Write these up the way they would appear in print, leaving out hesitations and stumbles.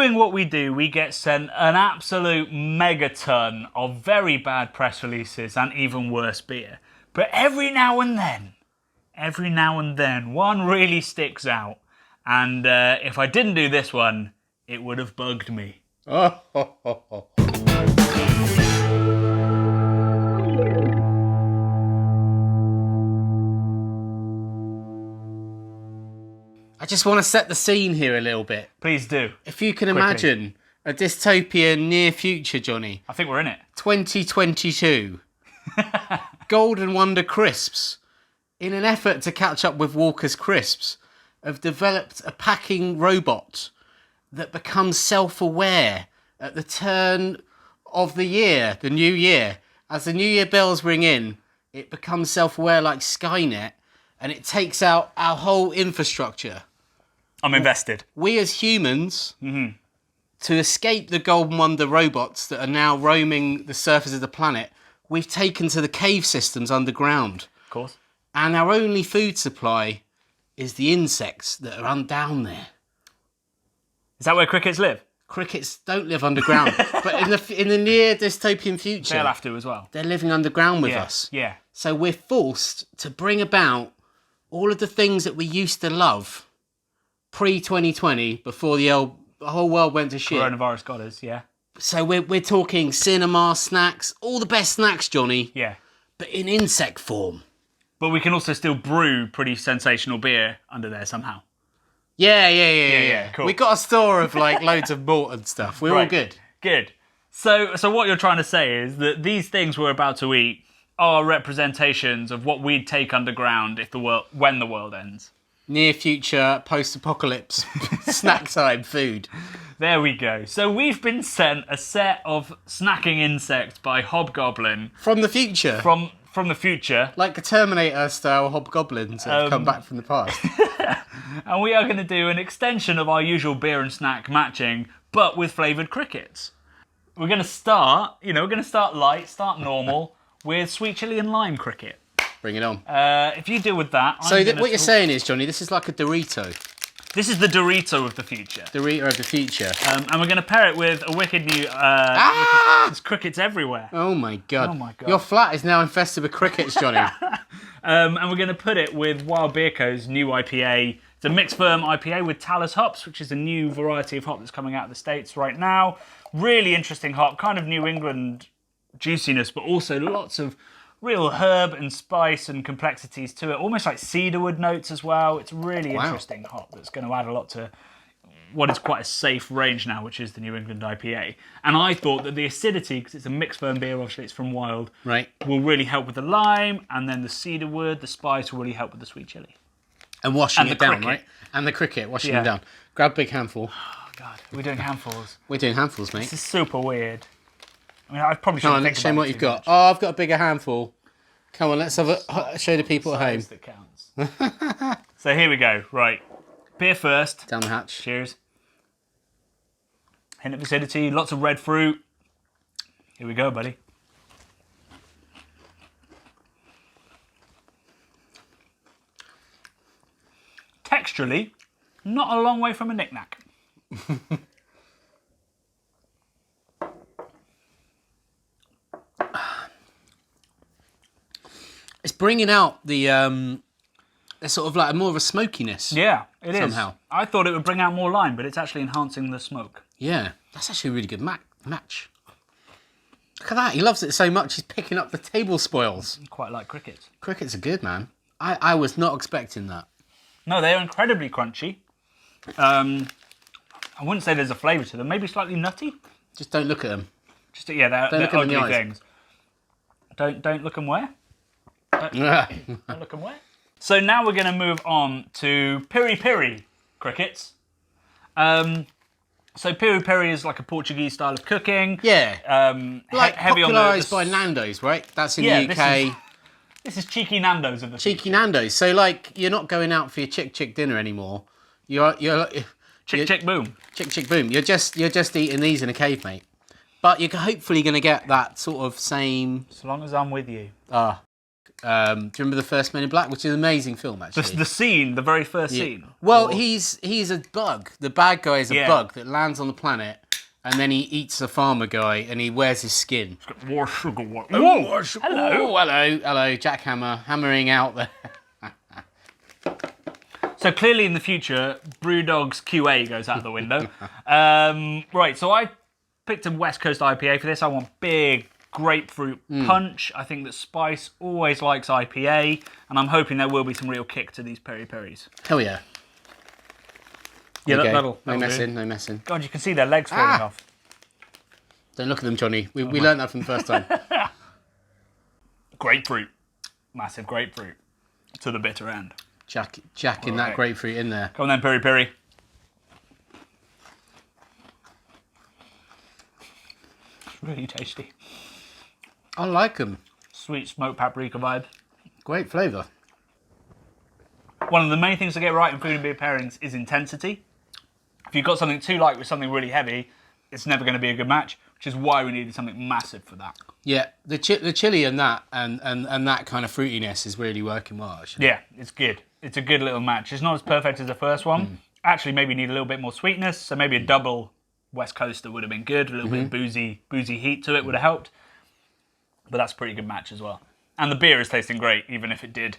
doing what we do, we get sent an absolute megaton of very bad press releases and even worse beer. But every now and then, one really sticks out. And if I didn't do this one, it would have bugged me. I just want to set the scene here a little bit. Please do. If you can imagine a dystopian near future, Jonny. I think we're in it. 2022. Golden Wonder Crisps, in an effort to catch up with Walker's Crisps, have developed a packing robot that becomes self-aware at the turn of the year, the new year. As the new year bells ring in, it becomes self-aware like Skynet, and it takes out our whole infrastructure. I'm invested. We as humans, to escape the Golden Wonder robots that are now roaming the surface of the planet, we've taken to the cave systems underground. Of course. And our only food supply is the insects that are down there. Is that where crickets live? Crickets don't live underground, but in the near dystopian future, They'll have to as well. They're living underground with us. Yeah. So we're forced to bring about all of the things that we used to love pre-2020, before the whole world went to shit. Coronavirus got us, yeah. So we're talking cinema, snacks, all the best snacks, Jonny. Yeah. But in insect form. But we can also still brew pretty sensational beer under there somehow. Yeah. Cool. We got a store of like loads of malt and stuff. We're all good. Good. So what you're trying to say is that these things we're about to eat are representations of what we'd take underground when the world ends. Near future, post-apocalypse, snack time food. There we go. So we've been sent a set of snacking insects by Hobgoblin. From the future? From the future. Like the Terminator-style hobgoblins that have come back from the past. And we are going to do an extension of our usual beer and snack matching, but with flavoured crickets. We're going to start light, start normal, with sweet chilli and lime cricket. Bring it on. If you deal with that... What you're saying is, Jonny, this is like a Dorito. This is the Dorito of the future. Dorito of the future. And we're going to pair it with a wicked new... There's crickets everywhere. Oh my god. Your flat is now infested with crickets, Jonny. And we're going to put it with Wild Beer Co.'s new IPA. It's a mixed firm IPA with Talus hops, which is a new variety of hop that's coming out of the States right now. Really interesting hop, kind of New England juiciness, but also lots of real herb and spice and complexities to it, almost like cedarwood notes as well. It's really interesting hop that's going to add a lot to what is quite a safe range now, which is the New England IPA. And I thought that the acidity, because it's a mixed firm beer, obviously it's from Wild, will really help with the lime, and then the cedarwood, the spice will really help with the sweet chilli. And washing it down, right? And the cricket, washing it down. Grab a big handful. Oh, God. We're doing handfuls. We're doing handfuls, mate. This is super weird. I mean, I probably shouldn't think about it. Show me what you've got. Oh, I've got a bigger handful. Come on, let's show the people at home. That counts. So here we go. Right. Beer first. Down the hatch. Cheers. Hint of acidity, lots of red fruit. Here we go, buddy. Texturally, not a long way from a knick-knack. It's bringing out the sort of like more of a smokiness. Yeah, it is. Somehow. I thought it would bring out more lime, but it's actually enhancing the smoke. Yeah, that's actually a really good match. Look at that, he loves it so much he's picking up the table spoils. Quite like crickets. Crickets are good, man. I was not expecting that. No, they are incredibly crunchy. I wouldn't say there's a flavour to them. Maybe slightly nutty. Just don't look at them. They're ugly things. Don't look them where? Don't look them where? So now we're going to move on to Piri crickets. So Piri is like a Portuguese style of cooking. Yeah. Like heavy popularised by Nando's, right? That's in the UK. This is cheeky Nando's of the cheeky Nando's. So like you're not going out for your chick dinner anymore. You're chick boom. Chick boom. You're just eating these in a cave, mate. But you're hopefully going to get that sort of same. So long as I'm with you. Do you remember the first Men in Black, which is an amazing film, actually? The scene, the very first scene. Well, he's a bug. The bad guy is a Yeah. bug that lands on the planet, and then he eats a farmer guy, and he wears his skin. More sugar. Whoa! Hello. Hello, Jack Hammer, hammering out there. So clearly in the future, Brewdog's QA goes out the window. Right, so I picked a West Coast IPA for this. I want big grapefruit punch. I think that spice always likes IPA, and I'm hoping there will be some real kick to these peri-peris. Hell yeah. Yeah, Okay. that'll No do. messing, no messing. God, you can see their legs falling off. Don't look at them, Johnny. We learned that from the first time. Grapefruit. Massive grapefruit. To the bitter end. Jacking that grapefruit in there. Come on then, peri-peri. It's really tasty. I like them. Sweet smoked paprika vibe. Great flavour. One of the main things to get right in food and beer pairings is intensity. If you've got something too light with something really heavy, it's never going to be a good match, which is why we needed something massive for that. Yeah, the chili and that and that kind of fruitiness is really working well, actually. Yeah, it's good. It's a good little match. It's not as perfect as the first one. Actually, maybe need a little bit more sweetness, so maybe a double West Coaster would have been good. A little bit of boozy heat to it would have helped. But that's a pretty good match as well. And the beer is tasting great, even if it did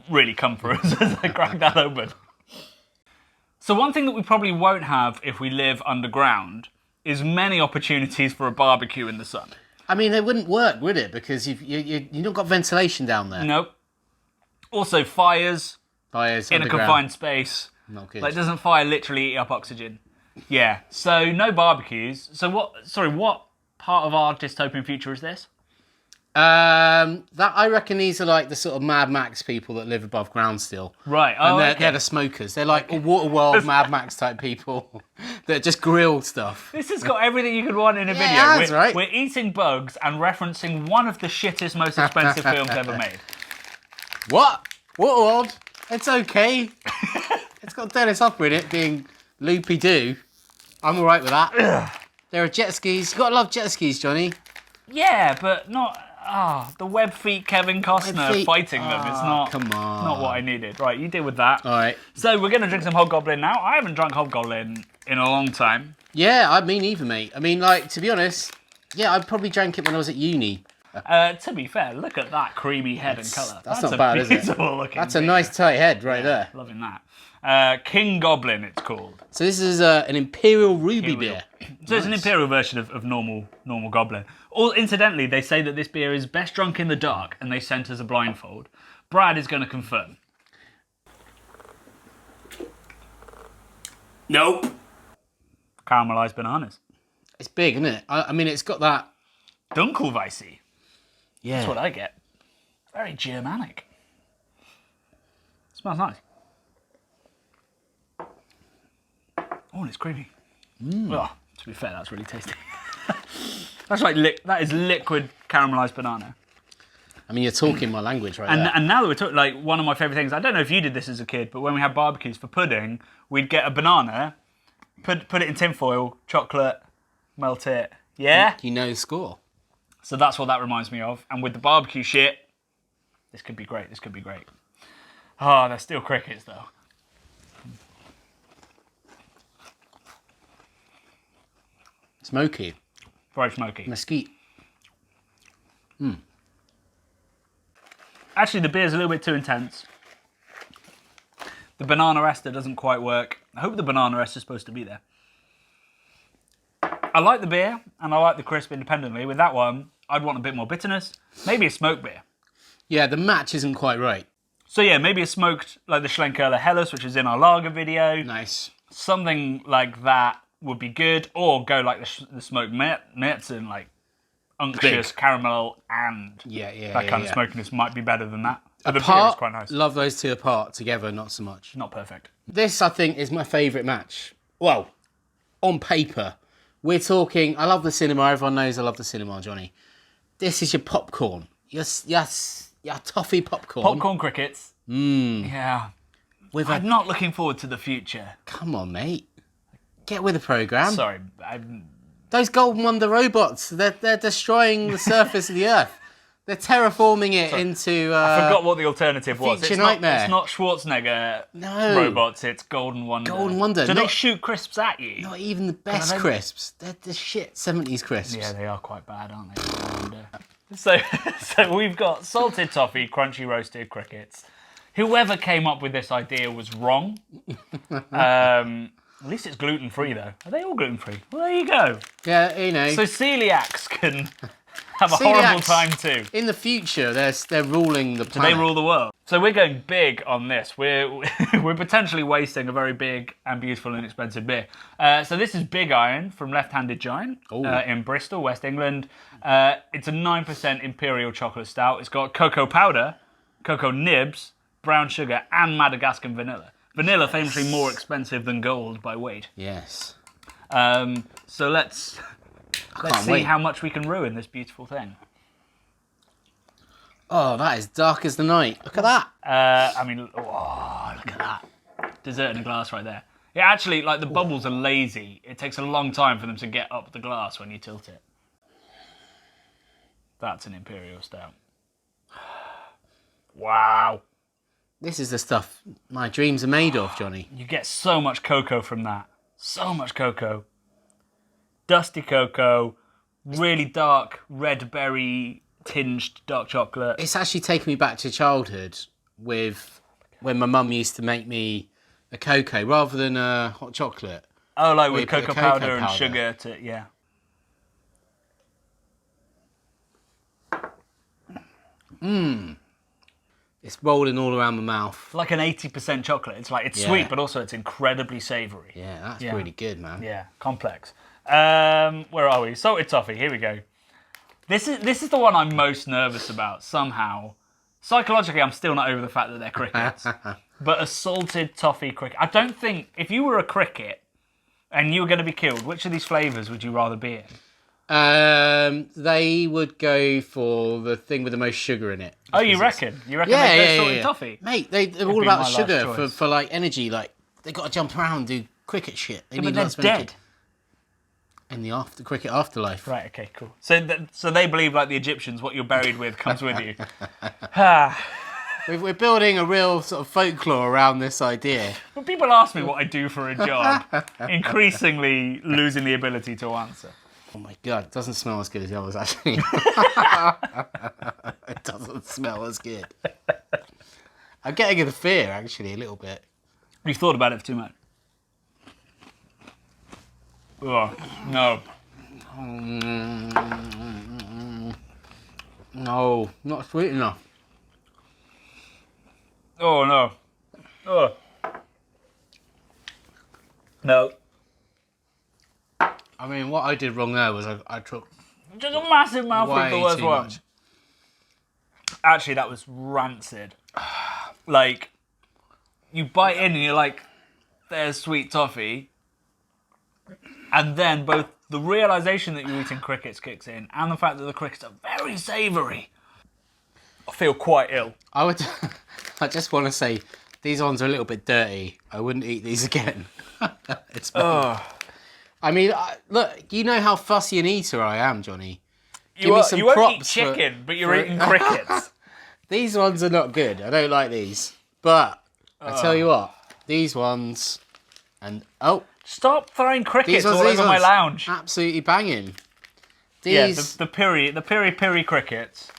really come for us as I cracked that open. So one thing that we probably won't have if we live underground is many opportunities for a barbecue in the sun. I mean, it wouldn't work, would it? Because you've not got ventilation down there. Nope. Also, fires Fires in a underground. confined space. Not good. Like, doesn't fire literally eat up oxygen? Yeah. So no barbecues. So what part of our dystopian future is this? That I reckon these are like the sort of Mad Max people that live above ground still. Right. And Oh, they're the smokers. They're like Waterworld Mad Max type people that just grill stuff. This has got everything you could want in a video. that's right. We're eating bugs and referencing one of the shittest, most expensive films ever made. What? Waterworld? It's okay. It's got Dennis Hopper in it being loopy-doo. I'm alright with that. There are jet skis. You've got to love jet skis, Johnny. Yeah, but not... the web feet Kevin Costner feet. fighting them. It's not... Come on. Not what I needed. Right, you deal with that. Alright. So we're going to drink some Hobgoblin now. I haven't drunk Hobgoblin in a long time. Yeah, I mean either, mate. I mean, like, to be honest, yeah, I probably drank it when I was at uni. To be fair, look at that creamy head and colour. That's not bad, is it? Beautiful looking That's a beer. nice tight head right there. Loving that. King Goblin, it's called. So this is an Imperial Ruby beer. So it's an imperial version of normal Goblin. Incidentally, they say that this beer is best drunk in the dark, and they sent us a blindfold. Brad is going to confirm. Nope. Caramelized bananas. It's big, isn't it? I mean, it's got that... Dunkelweisse. Yeah. That's what I get. Very Germanic. Smells nice. Oh, and it's creamy. Oh, to be fair, that's really tasty. That's like that is liquid caramelized banana. I mean, you're talking my language right And there. and now that we're talking, like one of my favourite things. I don't know if you did this as a kid, but when we had barbecues for pudding, we'd get a banana, put it in tinfoil, chocolate, melt it. Yeah. You know the score. So that's what that reminds me of. And with the barbecue shit, this could be great. This could be great. Oh, they're still crickets though. Smoky. Very smoky. Mesquite. Actually, the beer's a little bit too intense. The banana ester doesn't quite work. I hope the banana ester's supposed to be there. I like the beer, and I like the crisp independently. With that one, I'd want a bit more bitterness. Maybe a smoked beer. Yeah, the match isn't quite right. So yeah, maybe a smoked, like the Schlenkerla Helles, which is in our lager video. Nice. Something like that would be good. Or go like the smoked Märzen, like unctuous caramel and that kind of smokiness might be better than that. But the beer is quite nice. Love those two apart. Together, not so much. Not perfect. This, I think, is my favourite match. Well, on paper. We're talking... I love the cinema. Everyone knows I love the cinema, Johnny. This is your popcorn. Your toffee popcorn. Popcorn crickets. Yeah. I'm not looking forward to the future. Come on, mate. Get with the programme. Sorry. Those Golden Wonder robots, they're destroying the surface of the Earth. They're terraforming it into. I forgot what the alternative was. Feature Nightmare. It's not Schwarzenegger robots. It's Golden Wonder. Golden Wonder. Do they shoot crisps at you? Not even the best crisps. They're the shit 70s crisps. Yeah, they are quite bad, aren't they? So we've got salted toffee, crunchy roasted crickets. Whoever came up with this idea was wrong. At least it's gluten-free, though. Are they all gluten-free? Well, there you go. Yeah, you know. So celiacs can have a horrible time too. In the future, they're ruling the planet. They rule the world. So we're going big on this. We're potentially wasting a very big and beautiful and expensive beer. So this is Big Iron from Left Handed Giant in Bristol, West England. It's a 9% imperial chocolate stout. It's got cocoa powder, cocoa nibs, brown sugar, and Madagascar vanilla. Vanilla famously more expensive than gold by weight. Yes. So let's see how much we can ruin this beautiful thing. Oh, that is dark as the night. Look at that. I mean, look at that. Dessert in a glass right there. Yeah, actually, like the bubbles are lazy. It takes a long time for them to get up the glass when you tilt it. That's an imperial stout. Wow. This is the stuff my dreams are made of, Johnny. You get so much cocoa from that. So much cocoa. Dusty cocoa, really dark red berry tinged dark chocolate. It's actually taken me back to childhood with when my mum used to make me a cocoa rather than a hot chocolate. Oh, like with cocoa powder and sugar yeah. It's rolling all around my mouth. Like an 80% chocolate. It's sweet, but also it's incredibly savoury. Yeah, that's really good, man. Yeah, complex. Where are we? Salted toffee. Here we go. This is the one I'm most nervous about. Somehow, psychologically, I'm still not over the fact that they're crickets. But a salted toffee cricket. I don't think if you were a cricket and you were going to be killed, which of these flavours would you rather be in? They would go for the thing with the most sugar in it. Oh, you reckon? You reckon they'd go salted toffee? Mate, they're all about the sugar for like energy. Like they got to jump around and do cricket shit. They need lots of energy. In the cricket afterlife. Right, okay, cool. So they believe, like the Egyptians, what you're buried with comes with you. We're building a real sort of folklore around this idea. When people ask me what I do for a job, increasingly losing the ability to answer. Oh my God, it doesn't smell as good as the others, actually. It doesn't smell as good. I'm getting a fear, actually, a little bit. You've thought about it too much. Oh, no. No, not sweet enough. Oh, no. Oh. No. I mean, what I did wrong there was I took just a massive mouthful of the worst one. Much. Actually, that was rancid. Like, you bite in and you're like, there's sweet toffee. And then both the realisation that you're eating crickets kicks in and the fact that the crickets are very savoury. I feel quite ill. I just want to say, these ones are a little bit dirty. I wouldn't eat these again. It's I mean, look, you know how fussy an eater I am, Johnny. You won't eat chicken, but you're eating crickets. These ones are not good. I don't like these. But I tell you what, these ones, and stop throwing crickets all over my lounge. Absolutely banging. These... Yeah, the Piri crickets.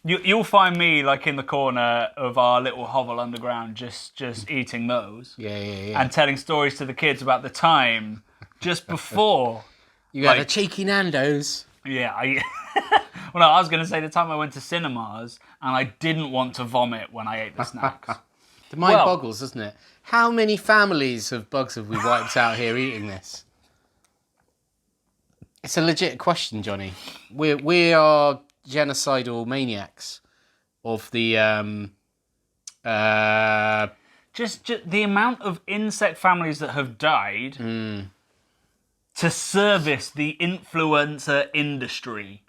You'll find me like in the corner of our little hovel underground, just eating those. Yeah. And telling stories to the kids about the time just before you had a cheeky Nando's. Yeah, well, no, I was going to say the time I went to cinemas and I didn't want to vomit when I ate the snacks. The mind boggles, doesn't it? How many families of bugs have we wiped out here eating this? It's a legit question, Johnny. We are genocidal maniacs of the just the amount of insect families that have died to service the influencer industry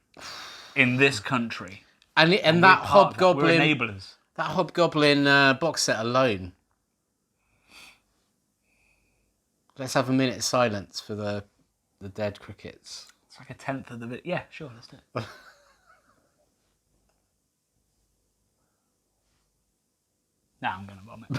in this country. And that hobgoblin, we're enablers. That hobgoblin box set alone. Let's have a minute of silence for the dead crickets. It's like a tenth of the bit. Yeah, sure, let's do it. Nah, I'm going to vomit.